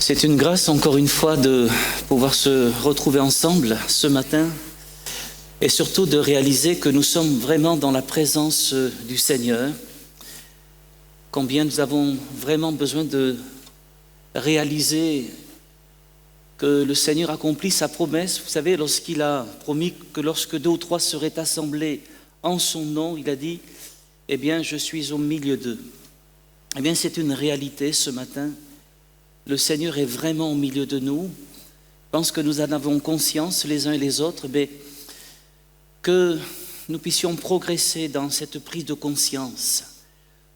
C'est une grâce encore une fois de pouvoir se retrouver ensemble ce matin et surtout de réaliser que nous sommes vraiment dans la présence du Seigneur. Combien nous avons vraiment besoin de réaliser que le Seigneur accomplit sa promesse. Vous savez, lorsqu'il a promis que lorsque 2 ou 3 seraient assemblés en son nom, il a dit « Eh bien, je suis au milieu d'eux ». Eh bien, c'est une réalité ce matin. Le Seigneur est vraiment au milieu de nous. Je pense que nous en avons conscience les uns et les autres, mais que nous puissions progresser dans cette prise de conscience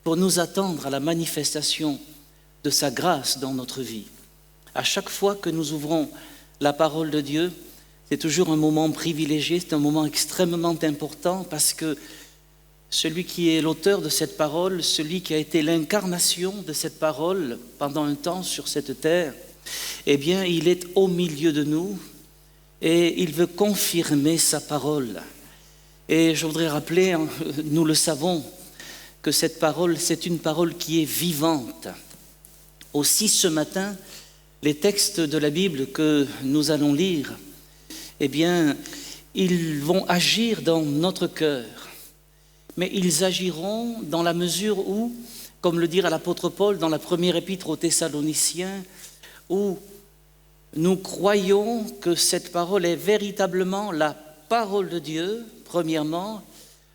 pour nous attendre à la manifestation de sa grâce dans notre vie. À chaque fois que nous ouvrons la parole de Dieu, c'est toujours un moment privilégié, c'est un moment extrêmement important parce que celui qui est l'auteur de cette parole, celui qui a été l'incarnation de cette parole pendant un temps sur cette terre, eh bien, il est au milieu de nous et il veut confirmer sa parole. Et je voudrais rappeler, nous le savons, que cette parole, c'est une parole qui est vivante. Aussi ce matin, les textes de la Bible que nous allons lire, eh bien, ils vont agir dans notre cœur. Mais ils agiront dans la mesure où, comme le dira l'apôtre Paul dans la première épître aux Thessaloniciens, où nous croyons que cette parole est véritablement la parole de Dieu, premièrement,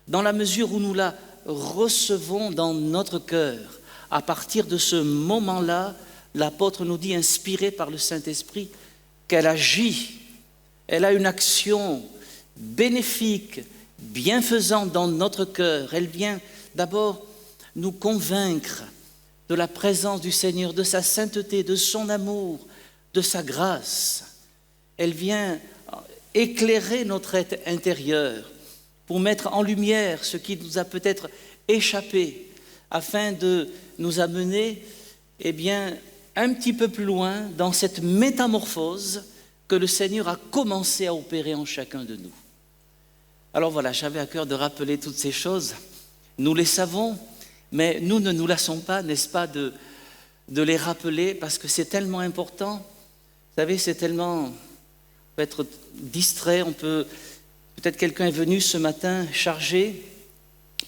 dans la mesure où nous la recevons dans notre cœur. À partir de ce moment-là, l'apôtre nous dit, inspiré par le Saint-Esprit, qu'elle agit, elle a une action bénéfique, bienfaisante dans notre cœur. Elle vient d'abord nous convaincre de la présence du Seigneur, de sa sainteté, de son amour, de sa grâce. Elle vient éclairer notre être intérieur pour mettre en lumière ce qui nous a peut-être échappé afin de nous amener eh bien, un petit peu plus loin dans cette métamorphose que le Seigneur a commencé à opérer en chacun de nous. Alors voilà, j'avais à cœur de rappeler toutes ces choses. Nous les savons, mais nous ne nous lassons pas, n'est-ce pas, de les rappeler parce que c'est tellement important. Vous savez, c'est tellement... On peut être distrait, peut-être quelqu'un est venu ce matin chargé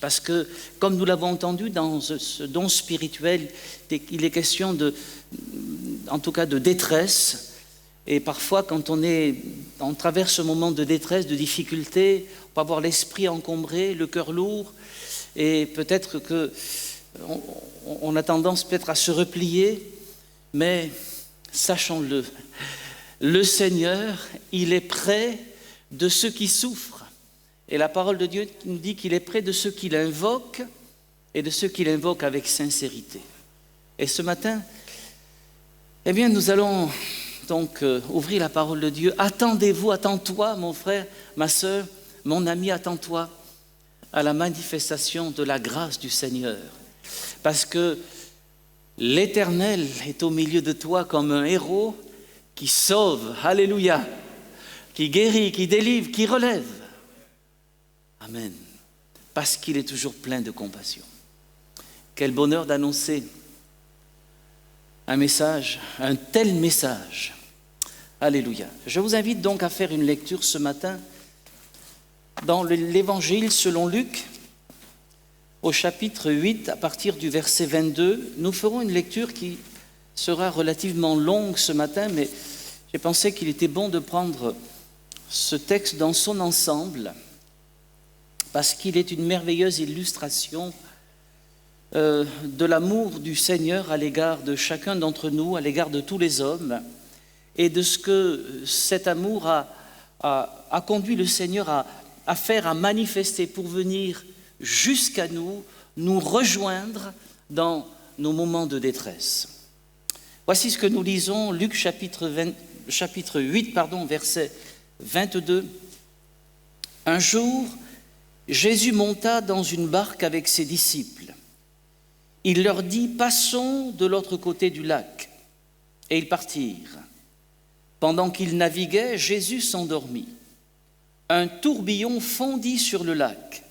parce que, comme nous l'avons entendu dans ce don spirituel, il est question en tout cas de détresse. Et parfois, quand on traverse ce moment de détresse, de difficulté, on peut avoir l'esprit encombré, le cœur lourd, et peut-être qu'on a tendance peut-être à se replier, mais sachons-le, le Seigneur, il est près de ceux qui souffrent. Et la parole de Dieu nous dit qu'il est près de ceux qui l'invoquent et de ceux qui l'invoquent avec sincérité. Et ce matin, eh bien, nous allons... Donc, ouvrir la parole de Dieu. Attendez-vous, attends-toi, mon frère, ma sœur, mon ami, attends-toi à la manifestation de la grâce du Seigneur. Parce que l'Éternel est au milieu de toi comme un héros qui sauve, alléluia, qui guérit, qui délivre, qui relève. Amen. Parce qu'il est toujours plein de compassion. Quel bonheur d'annoncer un message, un tel message. Alléluia. Je vous invite donc à faire une lecture ce matin dans l'Évangile selon Luc, au chapitre 8, à partir du verset 22. Nous ferons une lecture qui sera relativement longue ce matin, mais j'ai pensé qu'il était bon de prendre ce texte dans son ensemble, parce qu'il est une merveilleuse illustration de l'amour du Seigneur à l'égard de chacun d'entre nous, à l'égard de tous les hommes, et de ce que cet amour a conduit le Seigneur à faire, à manifester pour venir jusqu'à nous, nous rejoindre dans nos moments de détresse. Voici ce que nous lisons, Luc chapitre 8, verset 22. Un jour, Jésus monta dans une barque avec ses disciples. Il leur dit, passons de l'autre côté du lac. Et ils partirent. Pendant qu'ils naviguaient, Jésus s'endormit. Un tourbillon fondit sur le lac.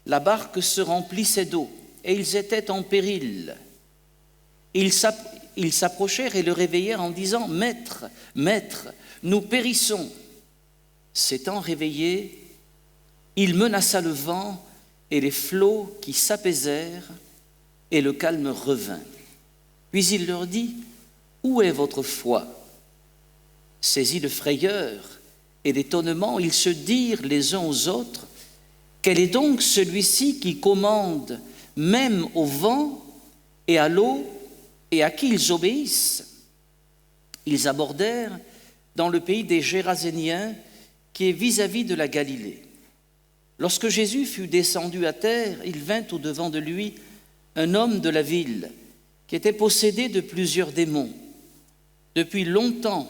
La barque se remplissait d'eau et ils étaient en péril. ils s'approchèrent et le réveillèrent en disant « Maître, Maître, nous périssons !» S'étant réveillé, il menaça le vent et les flots qui s'apaisèrent, et le calme revint. Puis il leur dit « Où est votre foi ?» Saisis de frayeur et d'étonnement, ils se dirent les uns aux autres « Quel est donc celui-ci qui commande même au vent et à l'eau et à qui ils obéissent ?» Ils abordèrent dans le pays des Géraséniens qui est vis-à-vis de la Galilée. Lorsque Jésus fut descendu à terre, il vint au-devant de lui un homme de la ville qui était possédé de plusieurs démons. Depuis longtemps,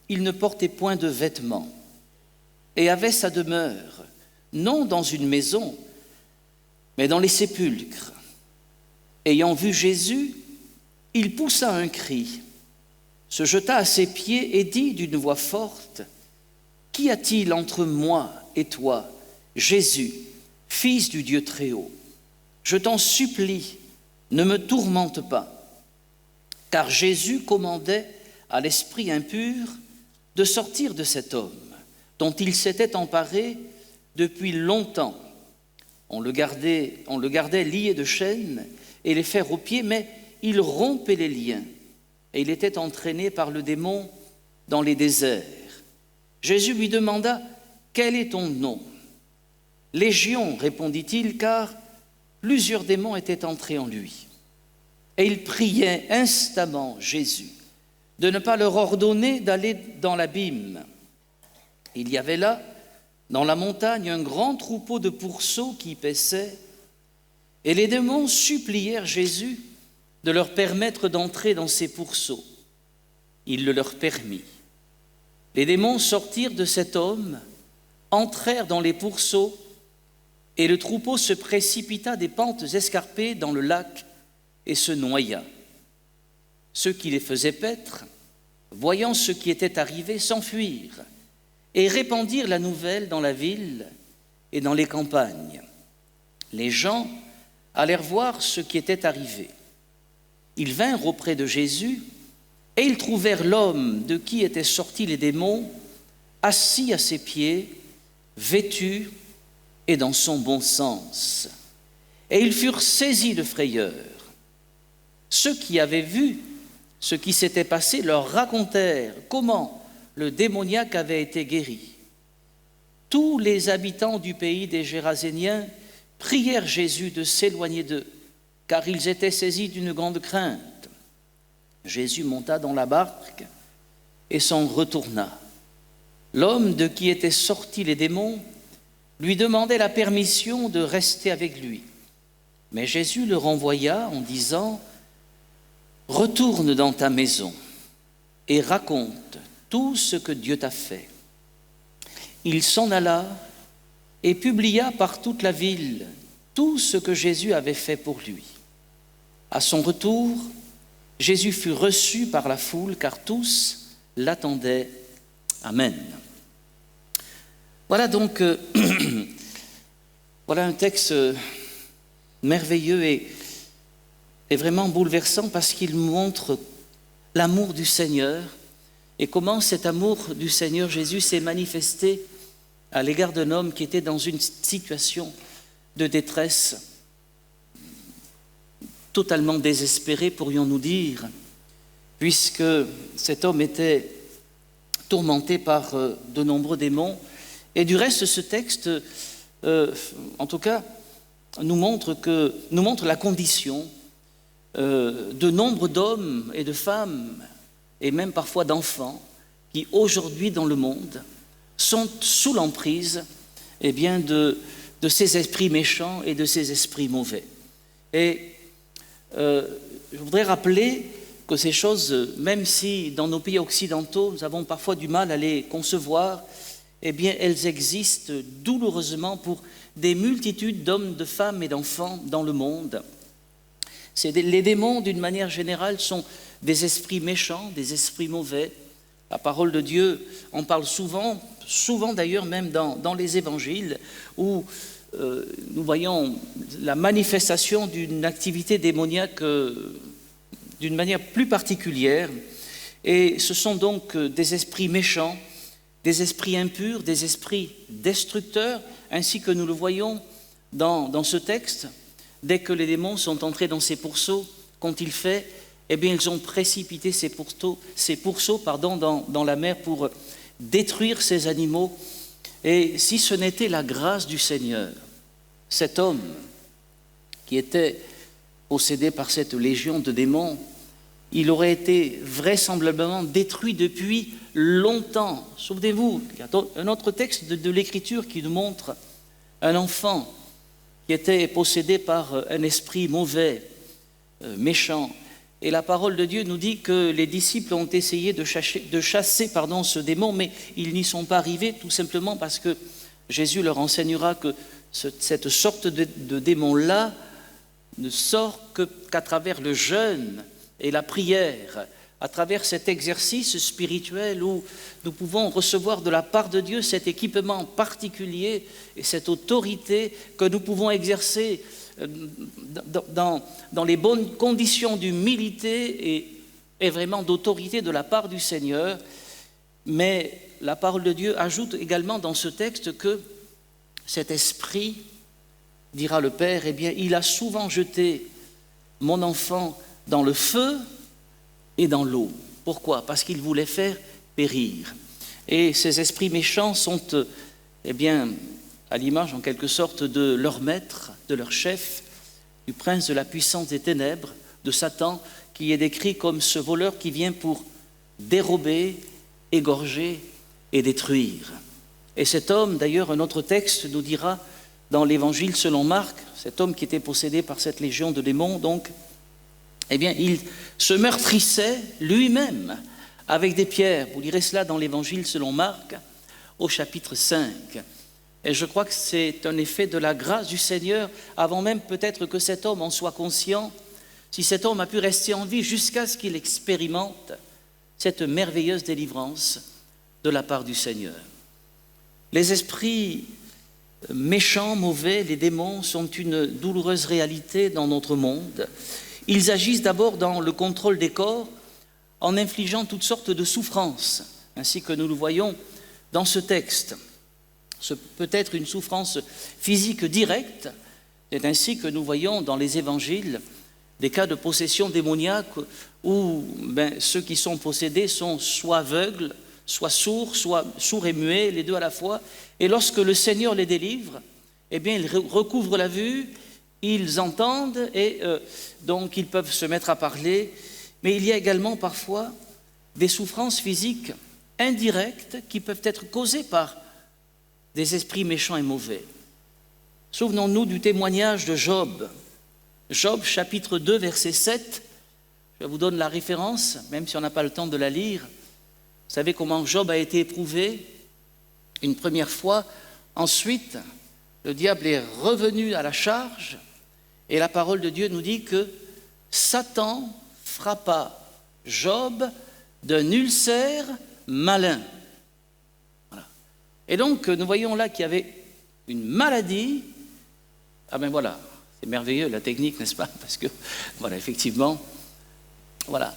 il ne portait point de vêtements et avait sa demeure, non dans une maison, mais dans les sépulcres. Ayant vu Jésus, il poussa un cri, se jeta à ses pieds et dit d'une voix forte, « Qu'y a-t-il entre moi et toi, Jésus, Fils du Dieu Très-Haut? Je t'en supplie, ne me tourmente pas. » Car Jésus commandait à l'esprit impur de sortir de cet homme, dont il s'était emparé depuis longtemps. On le gardait lié de chaînes et les fers aux pieds, mais il rompait les liens, et il était entraîné par le démon dans les déserts. Jésus lui demanda « Quel est ton nom ?» « Légion, répondit-il, car plusieurs démons étaient entrés en lui. Et il priait instamment Jésus de ne pas leur ordonner d'aller dans l'abîme. Il y avait là, dans la montagne, un grand troupeau de pourceaux qui paissaient, et les démons supplièrent Jésus de leur permettre d'entrer dans ces pourceaux. Il le leur permit. Les démons sortirent de cet homme, entrèrent dans les pourceaux, et le troupeau se précipita des pentes escarpées dans le lac et se noya. Ceux qui les faisaient paître, voyant ce qui était arrivé, s'enfuirent et répandirent la nouvelle dans la ville et dans les campagnes. Les gens allèrent voir ce qui était arrivé. Ils vinrent auprès de Jésus et ils trouvèrent l'homme de qui étaient sortis les démons, assis à ses pieds, vêtu et dans son bon sens. Et ils furent saisis de frayeur. Ceux qui avaient vu ce qui s'était passé leur racontèrent comment le démoniaque avait été guéri. Tous les habitants du pays des Géraséniens prièrent Jésus de s'éloigner d'eux, car ils étaient saisis d'une grande crainte. Jésus monta dans la barque et s'en retourna. L'homme de qui étaient sortis les démons lui demandait la permission de rester avec lui. Mais Jésus le renvoya en disant « Retourne dans ta maison et raconte tout ce que Dieu t'a fait. » Il s'en alla et publia par toute la ville tout ce que Jésus avait fait pour lui. À son retour, Jésus fut reçu par la foule, car tous l'attendaient. Amen. Voilà donc voilà un texte merveilleux et vraiment bouleversant parce qu'il montre l'amour du Seigneur et comment cet amour du Seigneur Jésus s'est manifesté à l'égard d'un homme qui était dans une situation de détresse, totalement désespéré, pourrions-nous dire, puisque cet homme était tourmenté par de nombreux démons. Et du reste, ce texte, en tout cas, nous montre la condition de nombre d'hommes et de femmes, et même parfois d'enfants, qui aujourd'hui dans le monde sont sous l'emprise de ces esprits méchants et de ces esprits mauvais. Et je voudrais rappeler que ces choses, même si dans nos pays occidentaux, nous avons parfois du mal à les concevoir, eh bien, elles existent douloureusement pour des multitudes d'hommes, de femmes et d'enfants dans le monde. Les démons, d'une manière générale, sont des esprits méchants, des esprits mauvais. La parole de Dieu en parle souvent d'ailleurs même dans les évangiles, où nous voyons la manifestation d'une activité démoniaque d'une manière plus particulière. Et ce sont donc des esprits méchants, des esprits impurs, des esprits destructeurs, ainsi que nous le voyons dans ce texte. Dès que les démons sont entrés dans ces pourceaux, qu'ont-ils fait? Eh bien, ils ont précipité ces pourceaux dans la mer pour détruire ces animaux. Et si ce n'était la grâce du Seigneur, cet homme qui était possédé par cette légion de démons, il aurait été vraisemblablement détruit depuis longtemps. Souvenez-vous, il y a un autre texte de l'Écriture qui nous montre un enfant qui était possédé par un esprit mauvais, méchant. Et la parole de Dieu nous dit que les disciples ont essayé de chasser ce démon, mais ils n'y sont pas arrivés, tout simplement parce que Jésus leur enseignera que cette sorte de démon-là ne sort qu'à travers le jeûne et la prière, à travers cet exercice spirituel où nous pouvons recevoir de la part de Dieu cet équipement particulier et cette autorité que nous pouvons exercer dans les bonnes conditions d'humilité et vraiment d'autorité de la part du Seigneur. Mais la parole de Dieu ajoute également dans ce texte que cet esprit, dira le Père, eh bien, il a souvent jeté mon enfant dans le feu et dans l'eau. Pourquoi? Parce qu'il voulait faire périr. Et ces esprits méchants sont, eh bien, à l'image en quelque sorte de leur maître, de leur chef, du prince de la puissance des ténèbres, de Satan, qui est décrit comme ce voleur qui vient pour dérober, égorger et détruire. Et cet homme, d'ailleurs, un autre texte nous dira dans l'Évangile selon Marc, cet homme qui était possédé par cette légion de démons, donc, eh bien, il se meurtrissait lui-même avec des pierres. Vous lirez cela dans l'Évangile selon Marc, au chapitre 5. Et je crois que c'est un effet de la grâce du Seigneur, avant même peut-être que cet homme en soit conscient, si cet homme a pu rester en vie jusqu'à ce qu'il expérimente cette merveilleuse délivrance de la part du Seigneur. Les esprits méchants, mauvais, les démons sont une douloureuse réalité dans notre monde. Ils agissent d'abord dans le contrôle des corps en infligeant toutes sortes de souffrances, ainsi que nous le voyons dans ce texte. Ce peut être une souffrance physique directe, c'est ainsi que nous voyons dans les évangiles des cas de possession démoniaque où ceux qui sont possédés sont soit aveugles, soit sourds et muets, les deux à la fois. Et lorsque le Seigneur les délivre, eh bien, ils recouvrent la vue, ils entendent et donc ils peuvent se mettre à parler. Mais il y a également parfois des souffrances physiques indirectes qui peuvent être causées par des esprits méchants et mauvais. Souvenons-nous du témoignage de Job. Job, chapitre 2, verset 7. Je vous donne la référence, même si on n'a pas le temps de la lire. Vous savez comment Job a été éprouvé une première fois. Ensuite, le diable est revenu à la charge et la parole de Dieu nous dit que Satan frappa Job d'un ulcère malin. Voilà. Et donc, nous voyons là qu'il y avait une maladie. Ah ben voilà, c'est merveilleux la technique, n'est-ce pas? Parce que, voilà, effectivement, voilà.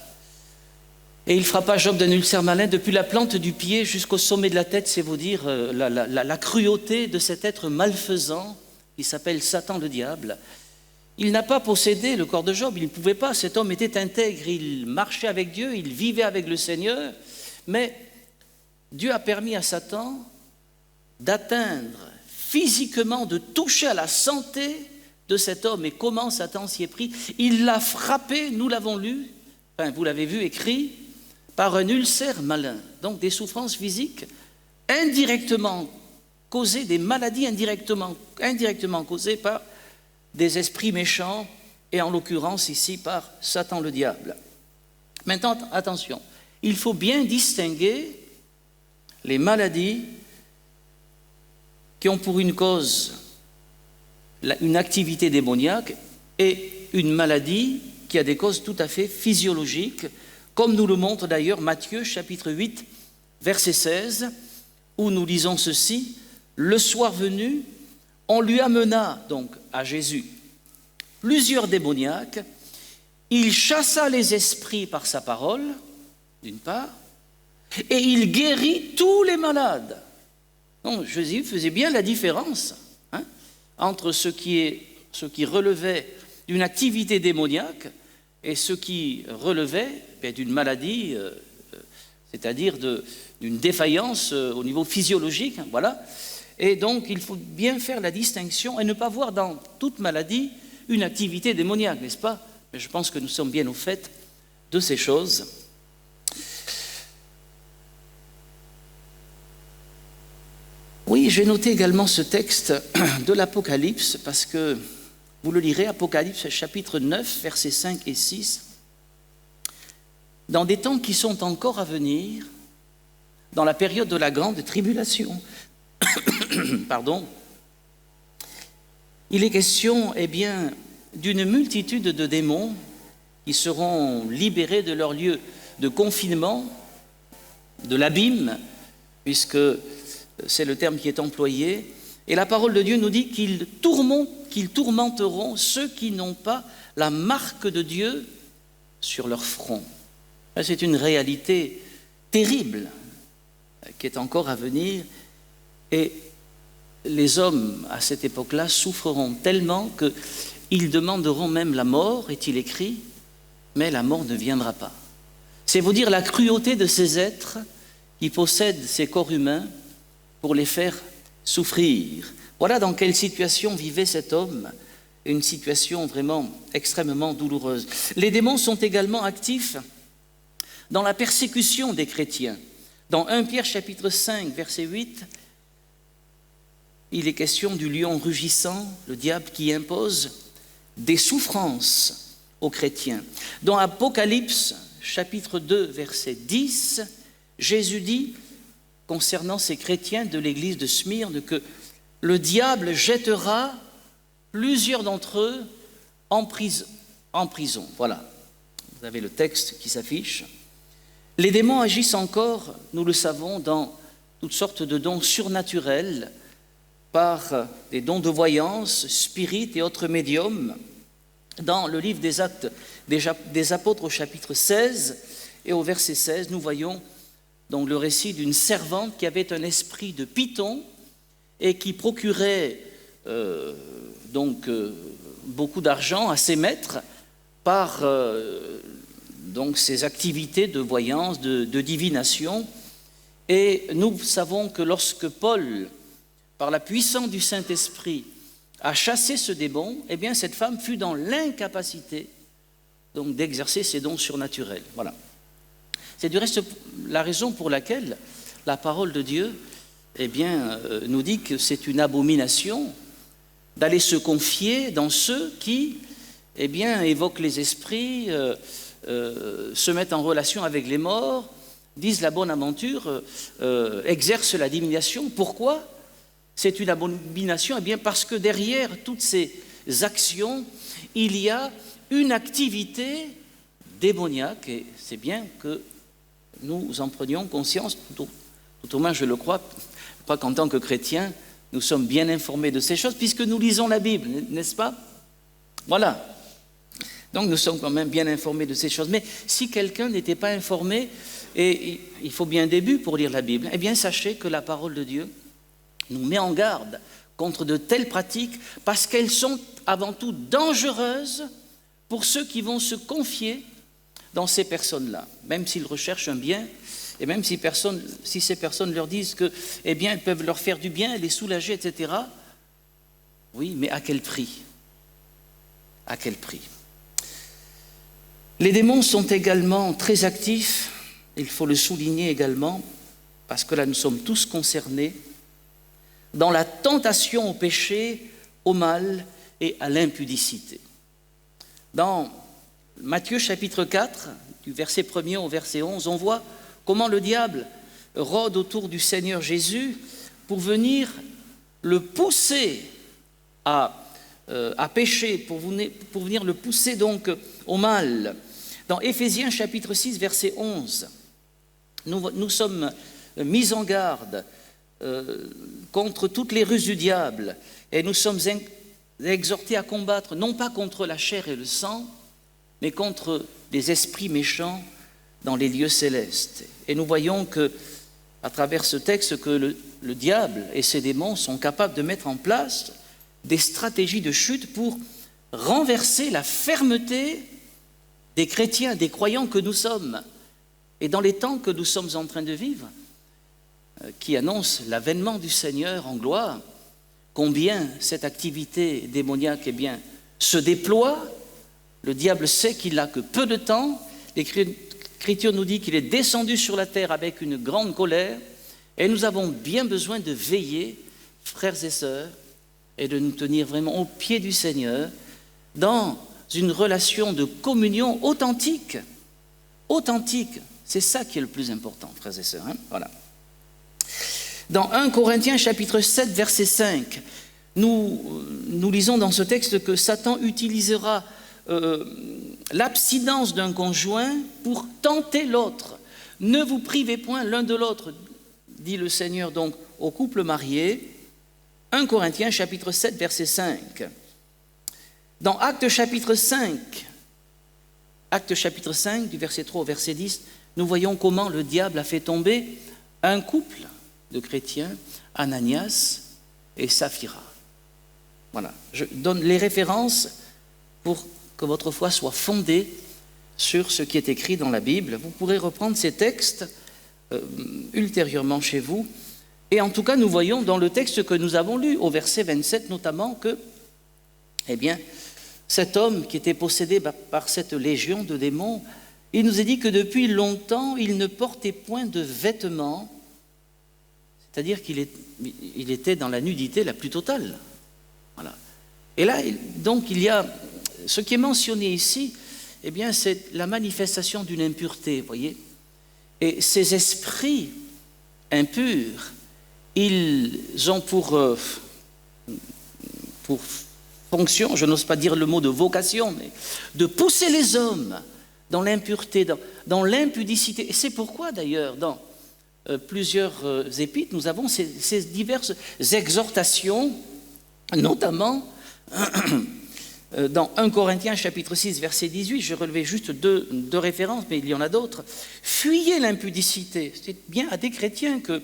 Et il frappa Job d'un ulcère malin depuis la plante du pied jusqu'au sommet de la tête, c'est vous dire la cruauté de cet être malfaisant qui s'appelle Satan le diable. Il n'a pas possédé le corps de Job, il ne pouvait pas, cet homme était intègre, il marchait avec Dieu, il vivait avec le Seigneur, mais Dieu a permis à Satan d'atteindre physiquement, de toucher à la santé de cet homme. Et comment Satan s'y est pris? Il l'a frappé, nous l'avons lu, enfin vous l'avez vu écrit, par un ulcère malin, donc des souffrances physiques indirectement causées, des maladies indirectement causées par des esprits méchants, et en l'occurrence ici par Satan le diable. Maintenant, attention, il faut bien distinguer les maladies qui ont pour une cause une activité démoniaque et une maladie qui a des causes tout à fait physiologiques, comme nous le montre d'ailleurs Matthieu chapitre 8, verset 16, où nous lisons ceci: « Le soir venu, on lui amena, donc à Jésus, plusieurs démoniaques, il chassa les esprits par sa parole, d'une part, et il guérit tous les malades. Donc Jésus faisait bien la différence entre ce qui relevait d'une activité démoniaque et ce qui relevait d'une maladie, c'est-à-dire d'une défaillance au niveau physiologique. Voilà. Et donc il faut bien faire la distinction et ne pas voir dans toute maladie une activité démoniaque, n'est-ce pas? Mais je pense que nous sommes bien au fait de ces choses. Oui, j'ai noté également ce texte de l'Apocalypse parce que vous le lirez, Apocalypse chapitre 9, versets 5 et 6. Dans des temps qui sont encore à venir, dans la période de la grande tribulation, pardon, il est question, d'une multitude de démons qui seront libérés de leur lieu de confinement, de l'abîme, puisque c'est le terme qui est employé. Et la parole de Dieu nous dit qu'ils tourmenteront ceux qui n'ont pas la marque de Dieu sur leur front. C'est une réalité terrible qui est encore à venir. Et les hommes, à cette époque-là, souffreront tellement qu'ils demanderont même la mort, est-il écrit, mais la mort ne viendra pas. C'est vous dire la cruauté de ces êtres qui possèdent ces corps humains pour les faire souffrir. Voilà dans quelle situation vivait cet homme, une situation vraiment extrêmement douloureuse. Les démons sont également actifs dans la persécution des chrétiens. Dans 1 Pierre chapitre 5, verset 8, il est question du lion rugissant, le diable qui impose des souffrances aux chrétiens. Dans Apocalypse chapitre 2, verset 10, Jésus dit, concernant ces chrétiens de l'église de Smyrne, que le diable jettera plusieurs d'entre eux en prison. Voilà, vous avez le texte qui s'affiche. Les démons agissent encore, nous le savons, dans toutes sortes de dons surnaturels, par des dons de voyance, spirites et autres médiums. Dans le livre des Actes des Apôtres au chapitre 16 et au verset 16, nous voyons donc le récit d'une servante qui avait un esprit de python et qui procurait beaucoup d'argent à ses maîtres par donc ses activités de voyance, de divination. Et nous savons que lorsque Paul, par la puissance du Saint-Esprit, a chassé ce démon, cette femme fut dans l'incapacité donc d'exercer ses dons surnaturels. Voilà. C'est du reste la raison pour laquelle la parole de Dieu nous dit que c'est une abomination d'aller se confier dans ceux qui évoquent les esprits, se mettent en relation avec les morts, disent la bonne aventure, exercent la divination. Pourquoi c'est une abomination? Parce que derrière toutes ces actions, il y a une activité démoniaque, et c'est bien que nous en prenions conscience, tout au moins je le crois, pas qu'en tant que chrétiens, nous sommes bien informés de ces choses, puisque nous lisons la Bible, n'est-ce pas? Voilà. Donc nous sommes quand même bien informés de ces choses. Mais si quelqu'un n'était pas informé, et il faut bien un début pour lire la Bible, sachez que la parole de Dieu nous met en garde contre de telles pratiques, parce qu'elles sont avant tout dangereuses pour ceux qui vont se confier dans ces personnes-là, même s'ils recherchent un bien, et même si ces personnes leur disent que, elles peuvent leur faire du bien, les soulager, etc. Oui, mais à quel prix? À quel prix? Les démons sont également très actifs, il faut le souligner également, parce que là nous sommes tous concernés, dans la tentation au péché, au mal et à l'impudicité. Dans Matthieu chapitre 4, du verset 1er au verset 11, on voit comment le diable rôde autour du Seigneur Jésus pour venir le pousser à pécher, pour venir le pousser donc au mal. Dans Éphésiens chapitre 6, verset 11, nous sommes mis en garde contre toutes les ruses du diable, et nous sommes exhortés à combattre non pas contre la chair et le sang, mais contre les esprits méchants dans les lieux célestes. Et nous voyons que, à travers ce texte, que le diable et ses démons sont capables de mettre en place des stratégies de chute pour renverser la fermeté des chrétiens, des croyants que nous sommes. Et dans les temps que nous sommes en train de vivre, qui annoncent l'avènement du Seigneur en gloire, combien cette activité démoniaque se déploie. Le diable sait qu'il n'a que peu de temps. L'Écriture nous dit qu'il est descendu sur la terre avec une grande colère. Et nous avons bien besoin de veiller, frères et sœurs, et de nous tenir vraiment au pied du Seigneur, dans une relation de communion authentique. Authentique, c'est ça qui est le plus important, frères et sœurs. Voilà. Dans 1 Corinthiens chapitre 7, verset 5, nous lisons dans ce texte que Satan utilisera l'abstinence d'un conjoint pour tenter l'autre. Ne vous privez point l'un de l'autre, dit le Seigneur donc au couple marié. 1 Corinthiens chapitre 7, verset 5. Dans Actes chapitre 5, du verset 3 au verset 10, nous voyons comment le diable a fait tomber un couple de chrétiens, Ananias et Saphira. Voilà, je donne les références pour que votre foi soit fondée sur ce qui est écrit dans la Bible. Vous pourrez reprendre ces textes ultérieurement chez vous. Et en tout cas, nous voyons dans le texte que nous avons lu, au verset 27 notamment, que, cet homme qui était possédé par cette légion de démons, il nous est dit que depuis longtemps, il ne portait point de vêtements, c'est-à-dire qu'il était dans la nudité la plus totale. Voilà. Et là, donc, il y a ce qui est mentionné ici, c'est la manifestation d'une impureté, vous voyez. Et ces esprits impurs, ils ont pour fonction, je n'ose pas dire le mot de vocation, mais de pousser les hommes dans l'impureté, dans l'impudicité. Et c'est pourquoi d'ailleurs, dans plusieurs épîtres, nous avons ces diverses exhortations, notamment dans 1 Corinthiens chapitre 6, verset 18, je relevais juste deux références, mais il y en a d'autres. Fuyez l'impudicité. C'est bien à des chrétiens que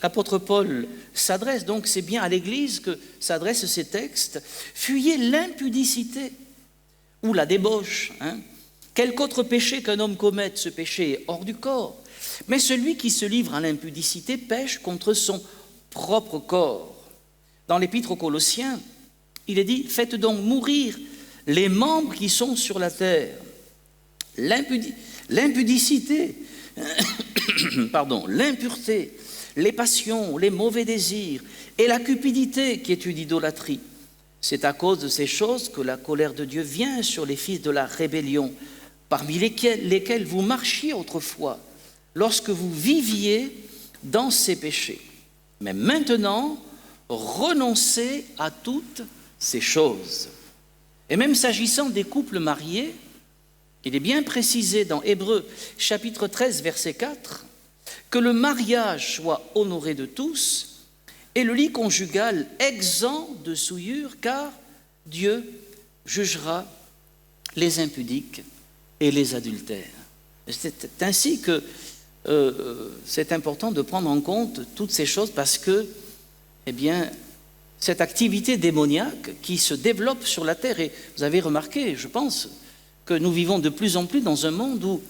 l'apôtre Paul s'adresse, donc c'est bien à l'Église que s'adressent ces textes. Fuyez l'impudicité ou la débauche. Quelque autre péché qu'un homme commette, ce péché est hors du corps. Mais celui qui se livre à l'impudicité pêche contre son propre corps. Dans l'Épître aux Colossiens, il est dit, faites donc mourir les membres qui sont sur la terre. L'impudicité, l'impureté, les passions, les mauvais désirs et la cupidité qui est une idolâtrie. C'est à cause de ces choses que la colère de Dieu vient sur les fils de la rébellion, parmi lesquels vous marchiez autrefois, lorsque vous viviez dans ces péchés. Mais maintenant, renoncez à toutes ces choses. Et même s'agissant des couples mariés, il est bien précisé dans Hébreux chapitre 13, verset 4, que le mariage soit honoré de tous et le lit conjugal exempt de souillure, car Dieu jugera les impudiques et les adultères. C'est ainsi que c'est important de prendre en compte toutes ces choses parce que, cette activité démoniaque qui se développe sur la terre, et vous avez remarqué, je pense, que nous vivons de plus en plus dans un monde où,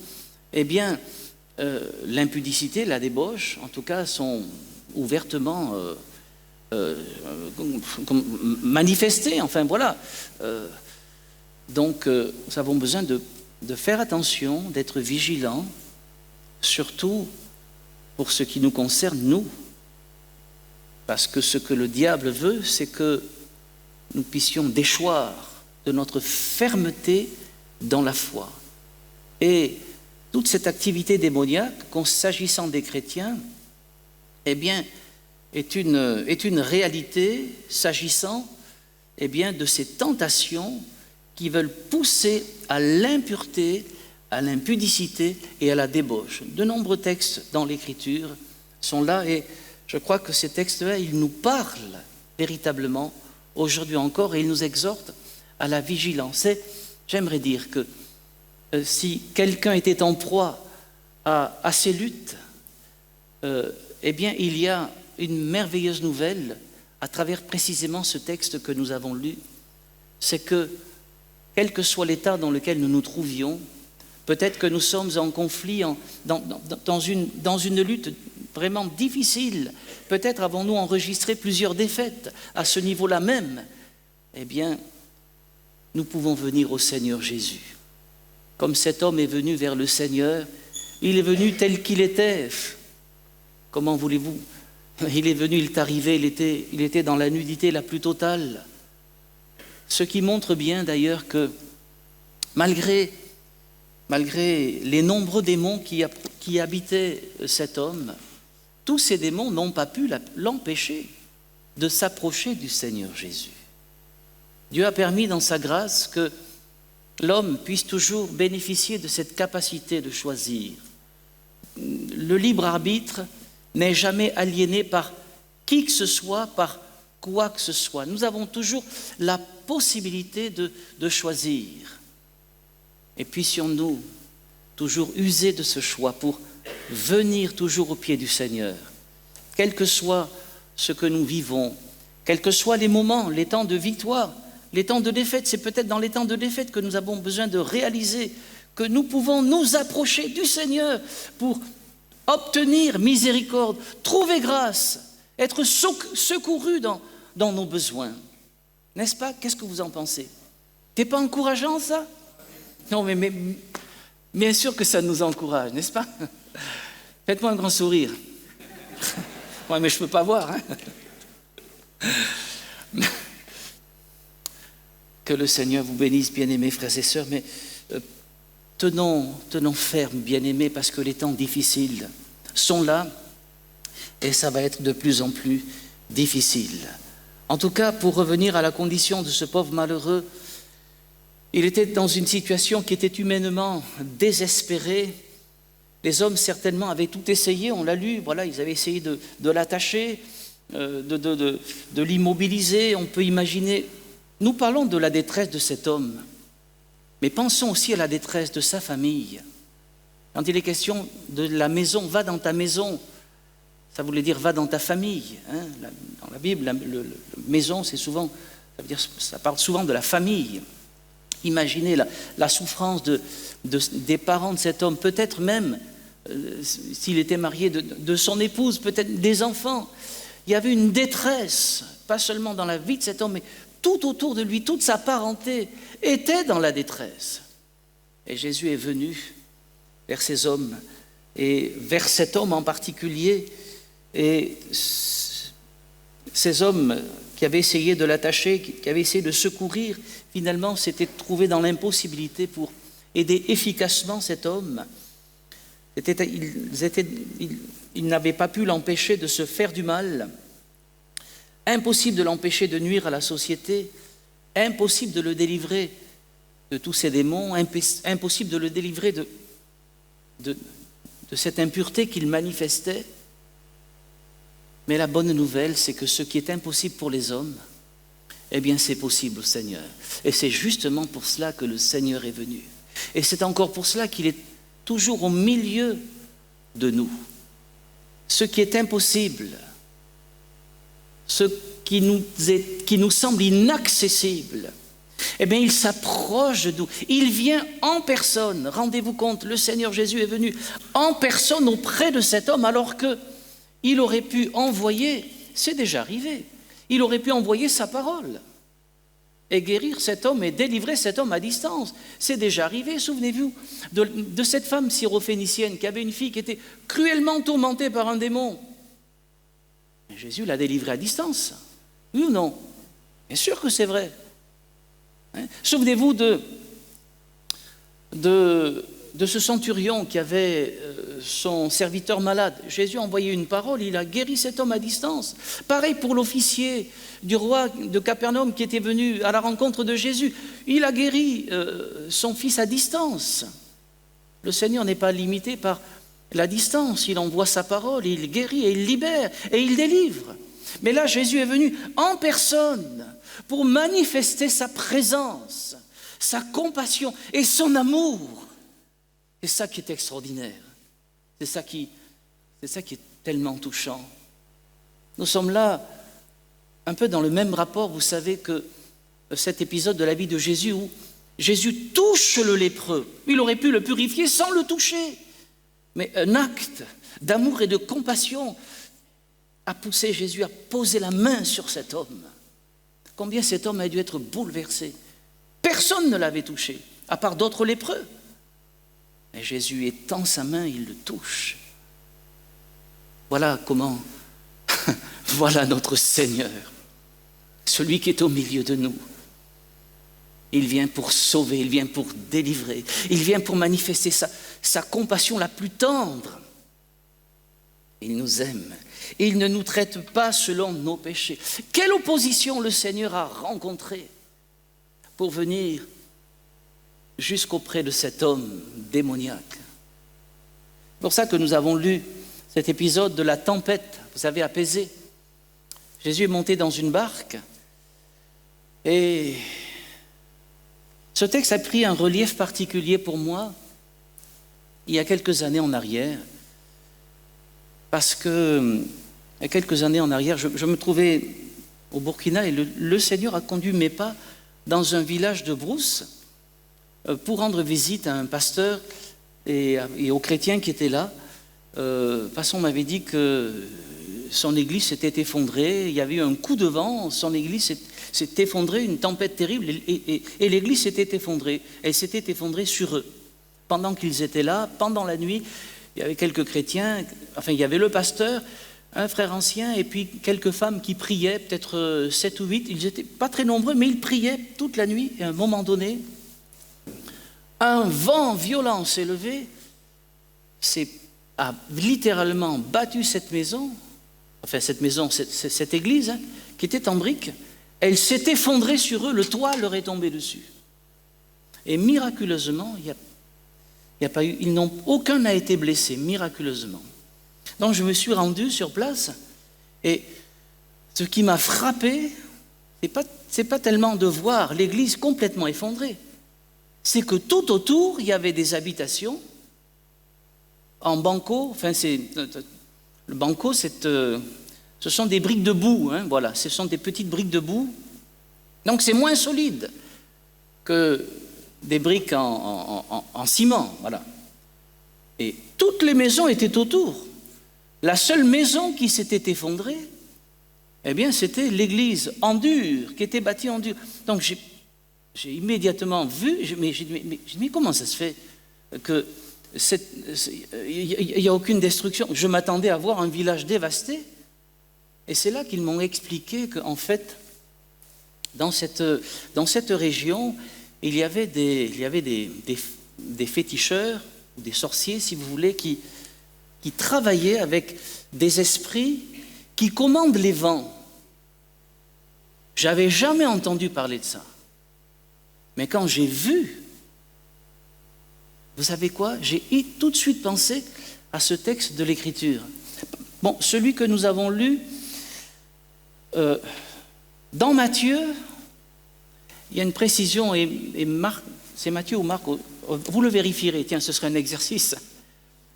l'impudicité, la débauche, en tout cas, sont ouvertement manifestées. Donc, nous avons besoin de faire attention, d'être vigilants, surtout pour ce qui nous concerne, nous. Parce que ce que le diable veut, c'est que nous puissions déchoir de notre fermeté dans la foi. Et toute cette activité démoniaque, s'agissant des chrétiens, est une réalité s'agissant de ces tentations qui veulent pousser à l'impureté, à l'impudicité et à la débauche. De nombreux textes dans l'Écriture sont là et je crois que ces textes-là, ils nous parlent véritablement aujourd'hui encore et ils nous exhortent à la vigilance. J'aimerais dire que si quelqu'un était en proie à ces luttes, eh bien, il y a une merveilleuse nouvelle à travers précisément ce texte que nous avons lu. C'est que, quel que soit l'état dans lequel nous nous trouvions, peut-être que nous sommes en conflit, dans une lutte vraiment difficile, peut-être avons-nous enregistré plusieurs défaites à ce niveau-là même, eh bien, nous pouvons venir au Seigneur Jésus. Comme cet homme est venu vers le Seigneur, il est venu tel qu'il était. Comment voulez-vous? Il est venu, il est arrivé, il était dans la nudité la plus totale. Ce qui montre bien d'ailleurs que malgré les nombreux démons qui habitaient cet homme, tous ces démons n'ont pas pu l'empêcher de s'approcher du Seigneur Jésus. Dieu a permis dans sa grâce que l'homme puisse toujours bénéficier de cette capacité de choisir. Le libre arbitre n'est jamais aliéné par qui que ce soit, par quoi que ce soit. Nous avons toujours la possibilité de choisir. Et puissions-nous toujours user de ce choix pour venir toujours au pied du Seigneur, quel que soit ce que nous vivons, quels que soient les moments, les temps de victoire, les temps de défaite. C'est peut-être dans les temps de défaite que nous avons besoin de réaliser que nous pouvons nous approcher du Seigneur pour obtenir miséricorde, trouver grâce, être secourus dans nos besoins. N'est-ce pas? Qu'est-ce que vous en pensez? C'est pas encourageant ça? Non, mais bien sûr que ça nous encourage, n'est-ce pas? Faites-moi un grand sourire. Ouais, mais je ne peux pas voir. Hein? Que le Seigneur vous bénisse, bien-aimés frères et sœurs, mais tenons ferme, bien-aimés, parce que les temps difficiles sont là et ça va être de plus en plus difficile. En tout cas, pour revenir à la condition de ce pauvre malheureux, il était dans une situation qui était humainement désespérée. Les hommes certainement avaient tout essayé, on l'a lu, voilà, ils avaient essayé de l'attacher, de l'immobiliser. On peut imaginer, nous parlons de la détresse de cet homme, mais pensons aussi à la détresse de sa famille. Quand il est question de la maison, va dans ta maison, ça voulait dire va dans ta famille. Hein. Dans la Bible, la maison, c'est souvent, ça parle souvent de la famille. Imaginez la souffrance des parents de cet homme, peut-être même, s'il était marié, de son épouse, peut-être des enfants. Il y avait une détresse, pas seulement dans la vie de cet homme, mais tout autour de lui, toute sa parenté était dans la détresse. Et Jésus est venu vers ces hommes, et vers cet homme en particulier, et ces hommes qui avaient essayé de l'attacher, qui avaient essayé de secourir, finalement s'étaient trouvés dans l'impossibilité pour aider efficacement cet homme. Ils n'avaient pas pu l'empêcher de se faire du mal, impossible de l'empêcher de nuire à la société, impossible de le délivrer de tous ces démons, impossible de le délivrer de cette impureté qu'il manifestait. Mais la bonne nouvelle, c'est que ce qui est impossible pour les hommes, eh bien c'est possible au Seigneur. Et c'est justement pour cela que le Seigneur est venu. Et c'est encore pour cela qu'il est toujours au milieu de nous. Ce qui est impossible, ce qui nous semble inaccessible, eh bien il s'approche de nous. Il vient en personne. Rendez-vous compte, le Seigneur Jésus est venu en personne auprès de cet homme, alors qu'il aurait pu envoyer, c'est déjà arrivé, il aurait pu envoyer sa parole et guérir cet homme et délivrer cet homme à distance. C'est déjà arrivé. Souvenez-vous de cette femme syrophénicienne qui avait une fille qui était cruellement tourmentée par un démon. Et Jésus l'a délivrée à distance. Oui ou non? Bien sûr que c'est vrai. Hein? Souvenez-vous de ce centurion qui avait son serviteur malade. Jésus a envoyé une parole, il a guéri cet homme à distance. Pareil pour l'officier du roi de Capernaum qui était venu à la rencontre de Jésus. Il a guéri son fils à distance. Le Seigneur n'est pas limité par la distance, il envoie sa parole, il guérit et il libère et il délivre. Mais là, Jésus est venu en personne pour manifester sa présence, sa compassion et son amour C'est ça qui est extraordinaire. C'est ça qui est tellement touchant. Nous sommes là, un peu dans le même rapport, vous savez, que cet épisode de la vie de Jésus où Jésus touche le lépreux. Il aurait pu le purifier sans le toucher. Mais un acte d'amour et de compassion a poussé Jésus à poser la main sur cet homme. Combien cet homme a dû être bouleversé. Personne ne l'avait touché, à part d'autres lépreux. Mais Jésus étend sa main, il le touche. Voilà comment, voilà notre Seigneur, celui qui est au milieu de nous. Il vient pour sauver, il vient pour délivrer, il vient pour manifester sa compassion la plus tendre. Il nous aime et il ne nous traite pas selon nos péchés. Quelle opposition le Seigneur a rencontrée pour venir jusqu'auprès de cet homme démoniaque. C'est pour ça que nous avons lu cet épisode de la tempête, vous savez, apaisée. Jésus est monté dans une barque et ce texte a pris un relief particulier pour moi il y a quelques années en arrière, parce que il y a quelques années en arrière, je me trouvais au Burkina et le Seigneur a conduit mes pas dans un village de brousse pour rendre visite à un pasteur et aux chrétiens qui étaient là. Passon m'avait dit que son église s'était effondrée, il y avait eu un coup de vent, son église s'est effondrée, une tempête terrible, et l'église s'était effondrée. Elle s'était effondrée sur eux. Pendant qu'ils étaient là, pendant la nuit, il y avait quelques chrétiens, enfin il y avait le pasteur, un frère ancien, et puis quelques femmes qui priaient, peut-être 7 ou 8, ils n'étaient pas très nombreux, mais ils priaient toute la nuit, et à un moment donné, un vent violent s'est levé, a littéralement battu cette maison, enfin cette église, qui était en briques, elle s'est effondrée sur eux, le toit leur est tombé dessus. Et miraculeusement, aucun n'a été blessé, miraculeusement. Donc je me suis rendu sur place, et ce qui m'a frappé, c'est pas tellement de voir l'église complètement effondrée, c'est que tout autour, il y avait des habitations en banco, enfin le banco, ce sont des briques de boue, voilà, ce sont des petites briques de boue, donc c'est moins solide que des briques en ciment, voilà. Et toutes les maisons étaient autour. La seule maison qui s'était effondrée, eh bien, c'était l'église en dur, qui était bâtie en dur. Donc j'ai immédiatement vu, mais comment ça se fait que il n'y a aucune destruction? Je m'attendais à voir un village dévasté. Et c'est là qu'ils m'ont expliqué qu'en fait, dans cette région, il y avait des féticheurs, des sorciers, si vous voulez, qui travaillaient avec des esprits qui commandent les vents. J'avais jamais entendu parler de ça. Mais quand j'ai vu, vous savez quoi? J'ai tout de suite pensé à ce texte de l'Écriture. Bon, celui que nous avons lu dans Matthieu, il y a une précision, et Marc, c'est Matthieu ou Marc, vous le vérifierez, tiens, ce serait un exercice.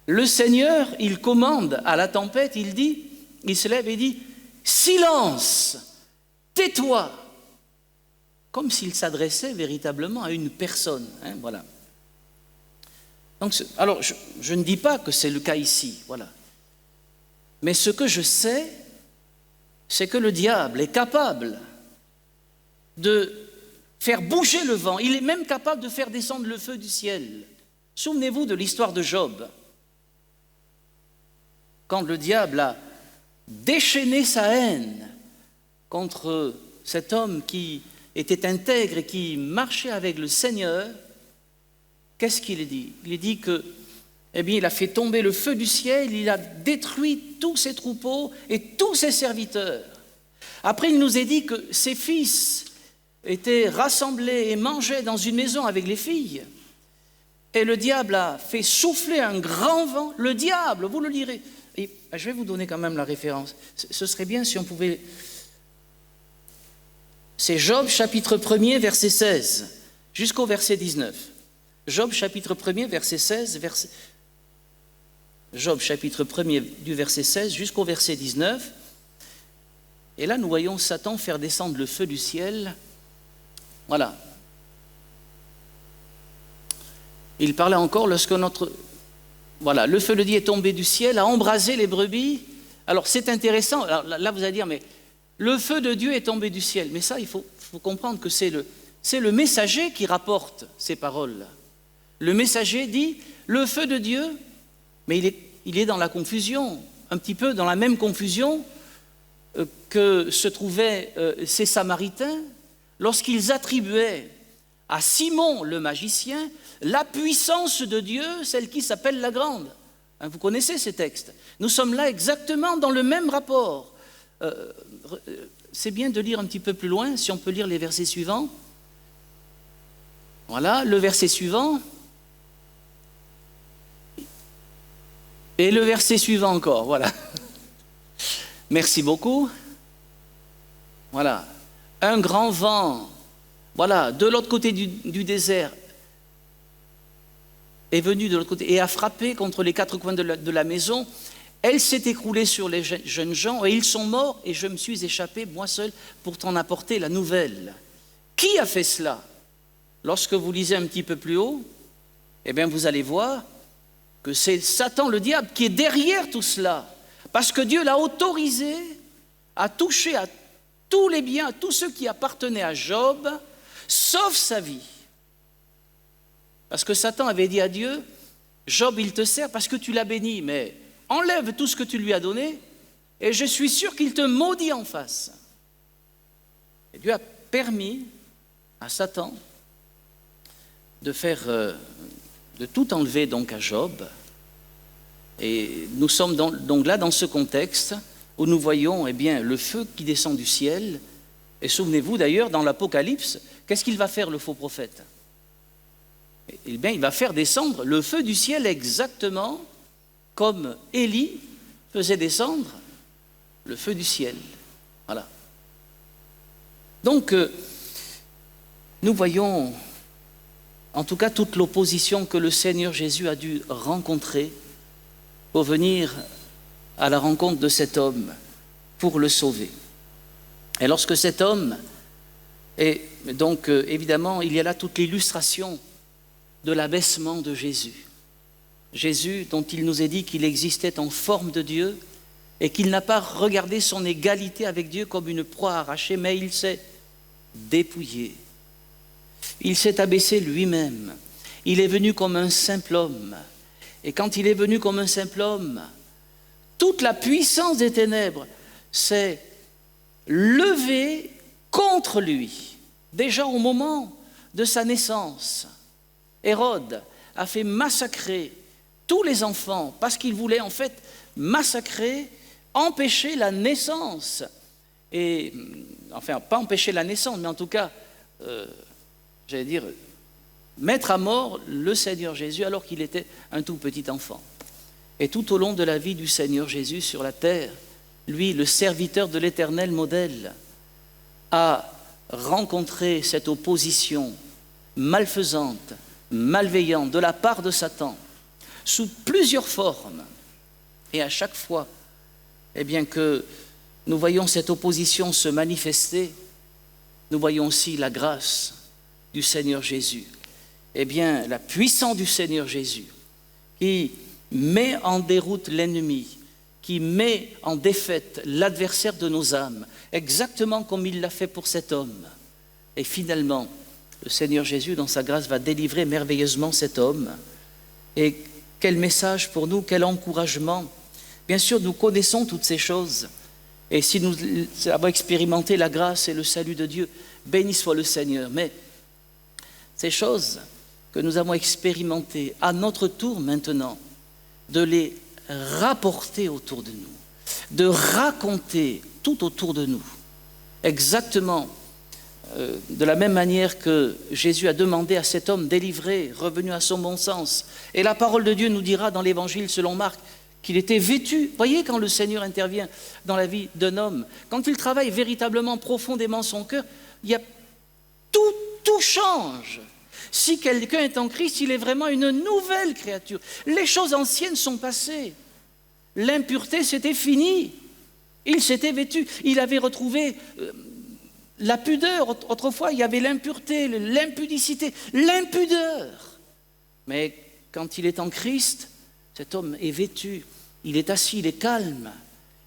Le Seigneur, il commande à la tempête, il se lève et dit « Silence, tais-toi !» Comme s'il s'adressait véritablement à une personne, voilà. Donc, alors, je ne dis pas que c'est le cas ici, voilà. Mais ce que je sais, c'est que le diable est capable de faire bouger le vent. Il est même capable de faire descendre le feu du ciel. Souvenez-vous de l'histoire de Job. Quand le diable a déchaîné sa haine contre cet homme qui était intègre et qui marchait avec le Seigneur, qu'est-ce qu'il dit? Il dit que, eh bien, il a fait tomber le feu du ciel, il a détruit tous ses troupeaux et tous ses serviteurs. Après, il nous est dit que ses fils étaient rassemblés et mangeaient dans une maison avec les filles. Et le diable a fait souffler un grand vent. Le diable, vous le lirez. Et je vais vous donner quand même la référence. Ce serait bien si on pouvait... C'est Job chapitre 1er, verset 16, jusqu'au verset 19. Job chapitre 1er, verset 16, Job chapitre 1er du verset 16 jusqu'au verset 19. Et là, nous voyons Satan faire descendre le feu du ciel. Voilà. Il parlait encore lorsque voilà, le feu, le dit, est tombé du ciel, a embrasé les brebis. Alors, c'est intéressant. Alors, là, vous allez dire, mais le feu de Dieu est tombé du ciel. Mais ça, il faut comprendre que c'est le messager qui rapporte ces paroles. Le messager dit, le feu de Dieu, mais il est dans la confusion, un petit peu dans la même confusion que se trouvaient ces Samaritains lorsqu'ils attribuaient à Simon le magicien la puissance de Dieu, celle qui s'appelle la grande. Vous connaissez ces textes. Nous sommes là exactement dans le même rapport. C'est bien de lire un petit peu plus loin, si on peut lire les versets suivants. Voilà, le verset suivant. Et le verset suivant encore, voilà. Merci beaucoup. Voilà. Un grand vent, voilà, de l'autre côté du désert, est venu de l'autre côté et a frappé contre les quatre coins de la maison. Elle s'est écroulée sur les jeunes gens et ils sont morts et je me suis échappé, moi seul, pour t'en apporter la nouvelle. Qui a fait cela? Lorsque vous lisez un petit peu plus haut, eh bien vous allez voir que c'est Satan, le diable, qui est derrière tout cela. Parce que Dieu l'a autorisé à toucher à tous les biens, à tous ceux qui appartenaient à Job, sauf sa vie. Parce que Satan avait dit à Dieu, Job, il te sert parce que tu l'as béni, mais enlève tout ce que tu lui as donné, et je suis sûr qu'il te maudit en face. Et Dieu a permis à Satan de tout enlever donc à Job. Et nous sommes donc là dans ce contexte où nous voyons eh bien, le feu qui descend du ciel. Et souvenez-vous d'ailleurs, dans l'Apocalypse, qu'est-ce qu'il va faire le faux prophète? Eh bien, il va faire descendre le feu du ciel exactement comme Élie faisait descendre le feu du ciel. Voilà. Donc, nous voyons en tout cas toute l'opposition que le Seigneur Jésus a dû rencontrer pour venir à la rencontre de cet homme pour le sauver. Et lorsque cet homme, et donc évidemment il y a là toute l'illustration de l'abaissement de Jésus. Jésus dont il nous est dit qu'il existait en forme de Dieu et qu'il n'a pas regardé son égalité avec Dieu comme une proie arrachée, mais il s'est dépouillé. Il s'est abaissé lui-même. Il est venu comme un simple homme. Et quand il est venu comme un simple homme, toute la puissance des ténèbres s'est levée contre lui. Déjà au moment de sa naissance, Hérode a fait massacrer tous les enfants parce qu'il voulait en fait massacrer, empêcher la naissance. Et, enfin, pas empêcher la naissance, mais en tout cas, j'allais dire, mettre à mort le Seigneur Jésus alors qu'il était un tout petit enfant. Et tout au long de la vie du Seigneur Jésus sur la terre, lui, le serviteur de l'Éternel modèle, a rencontré cette opposition malfaisante, malveillante de la part de Satan, sous plusieurs formes. Et à chaque fois, eh bien que nous voyons cette opposition se manifester, nous voyons aussi la grâce du Seigneur Jésus. Eh bien, la puissance du Seigneur Jésus qui met en déroute l'ennemi, qui met en défaite l'adversaire de nos âmes, exactement comme il l'a fait pour cet homme. Et finalement, le Seigneur Jésus, dans sa grâce, va délivrer merveilleusement cet homme. Et quel message pour nous, quel encouragement. Bien sûr, nous connaissons toutes ces choses. Et si nous avons expérimenté la grâce et le salut de Dieu, béni soit le Seigneur. Mais ces choses que nous avons expérimentées, à notre tour maintenant, de les rapporter autour de nous, de raconter tout autour de nous, exactement de la même manière que Jésus a demandé à cet homme délivré, revenu à son bon sens. Et la parole de Dieu nous dira dans l'Évangile selon Marc qu'il était vêtu. Voyez quand le Seigneur intervient dans la vie d'un homme, quand il travaille véritablement profondément son cœur, il y a tout change. Si quelqu'un est en Christ, il est vraiment une nouvelle créature. Les choses anciennes sont passées. L'impureté, c'était fini. Il s'était vêtu. Il avait retrouvé la pudeur. Autrefois, il y avait l'impureté, l'impudicité, l'impudeur. Mais quand il est en Christ, cet homme est vêtu. Il est assis, il est calme.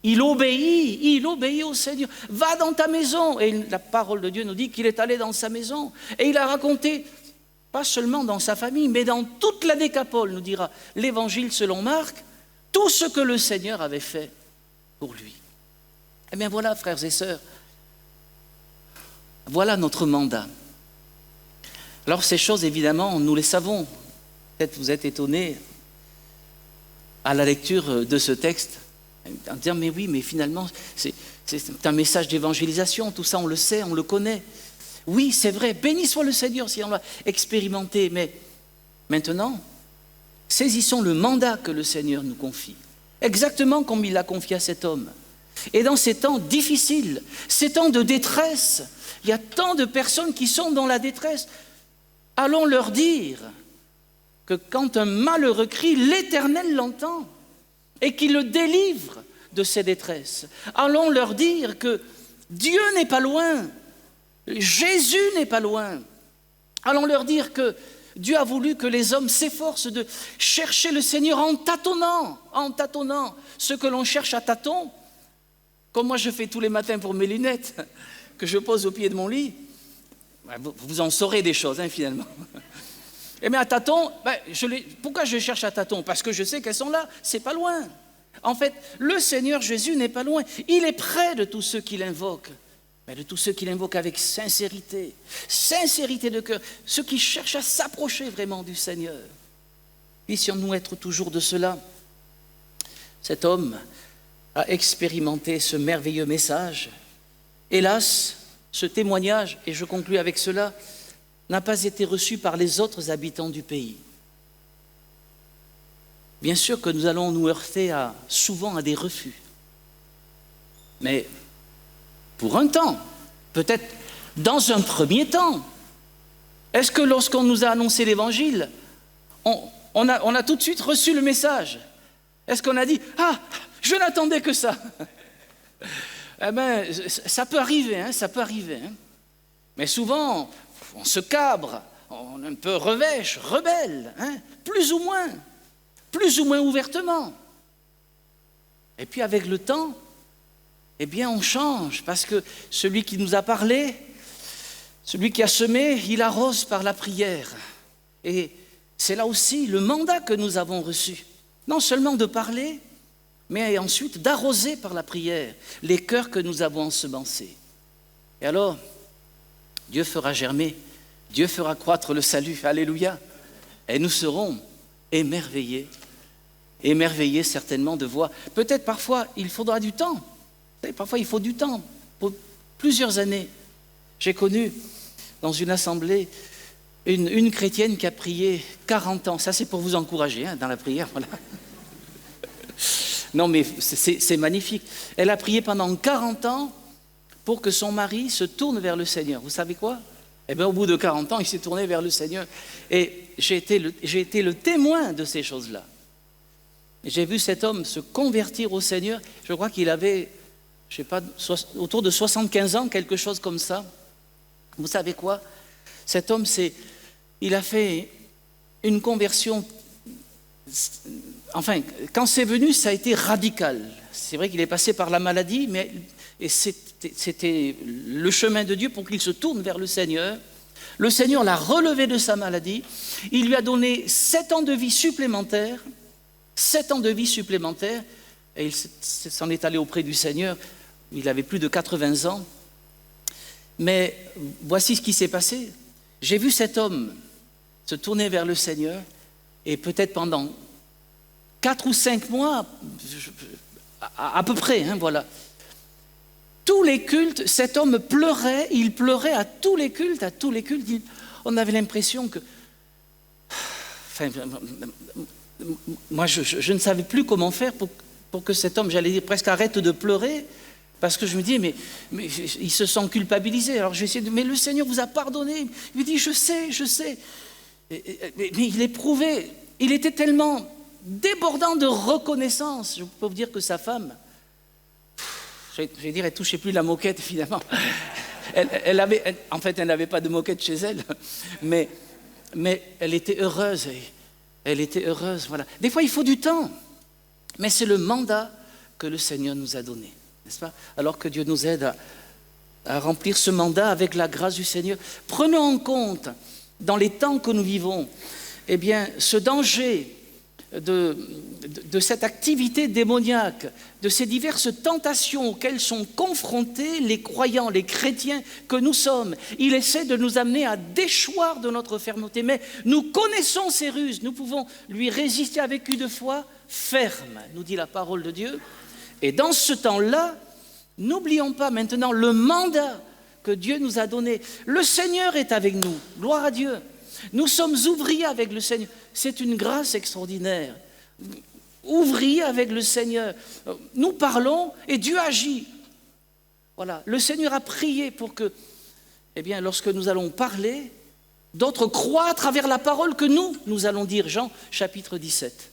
Il obéit au Seigneur. Va dans ta maison. Et la parole de Dieu nous dit qu'il est allé dans sa maison. Et il a raconté, pas seulement dans sa famille, mais dans toute la Décapole, nous dira l'Évangile selon Marc, tout ce que le Seigneur avait fait pour lui. Eh bien voilà, frères et sœurs, voilà notre mandat. Alors ces choses, évidemment, nous les savons. Peut-être vous êtes étonnés à la lecture de ce texte, en disant, mais oui, mais finalement, c'est un message d'évangélisation, tout ça on le sait, on le connaît. Oui, c'est vrai, béni soit le Seigneur si on l'a expérimenté, mais maintenant, saisissons le mandat que le Seigneur nous confie, exactement comme il l'a confié à cet homme. Et dans ces temps difficiles, ces temps de détresse, il y a tant de personnes qui sont dans la détresse. Allons leur dire que quand un malheureux crie, l'Éternel l'entend et qu'il le délivre de ses détresses. Allons leur dire que Dieu n'est pas loin, Jésus n'est pas loin. Allons leur dire que Dieu a voulu que les hommes s'efforcent de chercher le Seigneur en tâtonnant. Ce que l'on cherche à tâtons, comme moi je fais tous les matins pour mes lunettes, que je pose au pied de mon lit, vous en saurez des choses finalement. Et mais à tâtons, pourquoi je cherche à tâtons? Parce que je sais qu'elles sont là, c'est pas loin. En fait, le Seigneur Jésus n'est pas loin, il est près de tous ceux qui l'invoquent. Mais de tous ceux qui l'invoquent avec sincérité de cœur, ceux qui cherchent à s'approcher vraiment du Seigneur. Puissions-nous être toujours de cela. Cet homme a expérimenté ce merveilleux message. Hélas, ce témoignage, et je conclus avec cela, n'a pas été reçu par les autres habitants du pays. Bien sûr que nous allons nous heurter souvent à des refus. Mais pour un temps, peut-être dans un premier temps, est-ce que lorsqu'on nous a annoncé l'Évangile, on a tout de suite reçu le message? Est-ce qu'on a dit « Ah, je n'attendais que ça !» Eh bien, ça peut arriver, ça peut arriver. Mais souvent, on se cabre, on est un peu revêche, rebelle, plus ou moins ouvertement. Et puis avec le temps, eh bien on change, parce que celui qui nous a parlé, celui qui a semé, il arrose par la prière. Et c'est là aussi le mandat que nous avons reçu, non seulement de parler, mais ensuite d'arroser par la prière les cœurs que nous avons ensemencés. Et alors, Dieu fera germer, Dieu fera croître le salut, alléluia. Et nous serons émerveillés certainement de voir. Peut-être parfois, il faudra du temps. Parfois, il faut du temps, pour plusieurs années. J'ai connu dans une assemblée une chrétienne qui a prié 40 ans. Ça, c'est pour vous encourager dans la prière, voilà. Non, mais c'est magnifique. Elle a prié pendant 40 ans pour que son mari se tourne vers le Seigneur. Vous savez quoi? Eh bien, au bout de 40 ans, il s'est tourné vers le Seigneur. Et j'ai été le témoin de ces choses-là. J'ai vu cet homme se convertir au Seigneur. Je crois qu'il avait, je sais pas, autour de 75 ans, quelque chose comme ça. Vous savez quoi? Cet homme, il a fait une conversion. Enfin, quand c'est venu, ça a été radical. C'est vrai qu'il est passé par la maladie, mais c'était le chemin de Dieu pour qu'il se tourne vers le Seigneur. Le Seigneur l'a relevé de sa maladie. Il lui a donné 7 ans de vie supplémentaires. 7 ans de vie supplémentaires. Et il s'en est allé auprès du Seigneur. Il avait plus de 80 ans. Mais voici ce qui s'est passé. J'ai vu cet homme se tourner vers le Seigneur. Et peut-être pendant 4 ou 5 mois, à peu près, voilà. Tous les cultes, cet homme pleurait, il pleurait à tous les cultes. On avait l'impression que... Enfin, moi, je ne savais plus comment faire pour que cet homme, j'allais dire, presque arrête de pleurer, Parce que je me dis, mais il se sent culpabilisé. Alors je vais essayer de, mais le Seigneur vous a pardonné. Il me dit, je sais. Mais il éprouvait, il était tellement débordant de reconnaissance. Je peux vous dire que sa femme, je vais dire, elle ne touchait plus la moquette, évidemment. En fait, elle n'avait pas de moquette chez elle, mais elle était heureuse. Elle était heureuse, voilà. Des fois, il faut du temps, mais c'est le mandat que le Seigneur nous a donné, n'est-ce pas? Alors que Dieu nous aide à remplir ce mandat avec la grâce du Seigneur. Prenons en compte, dans les temps que nous vivons, eh bien, ce danger de cette activité démoniaque, de ces diverses tentations auxquelles sont confrontés les croyants, les chrétiens que nous sommes. Il essaie de nous amener à déchoir de notre fermeté, mais nous connaissons ses ruses, nous pouvons lui résister avec une foi ferme, nous dit la parole de Dieu. Et dans ce temps-là, n'oublions pas maintenant le mandat que Dieu nous a donné. Le Seigneur est avec nous, gloire à Dieu. Nous sommes ouvriers avec le Seigneur. C'est une grâce extraordinaire. Ouvriers avec le Seigneur. Nous parlons et Dieu agit. Voilà. Le Seigneur a prié pour que, eh bien, lorsque nous allons parler, d'autres croient à travers la parole que nous allons dire. Jean chapitre 17.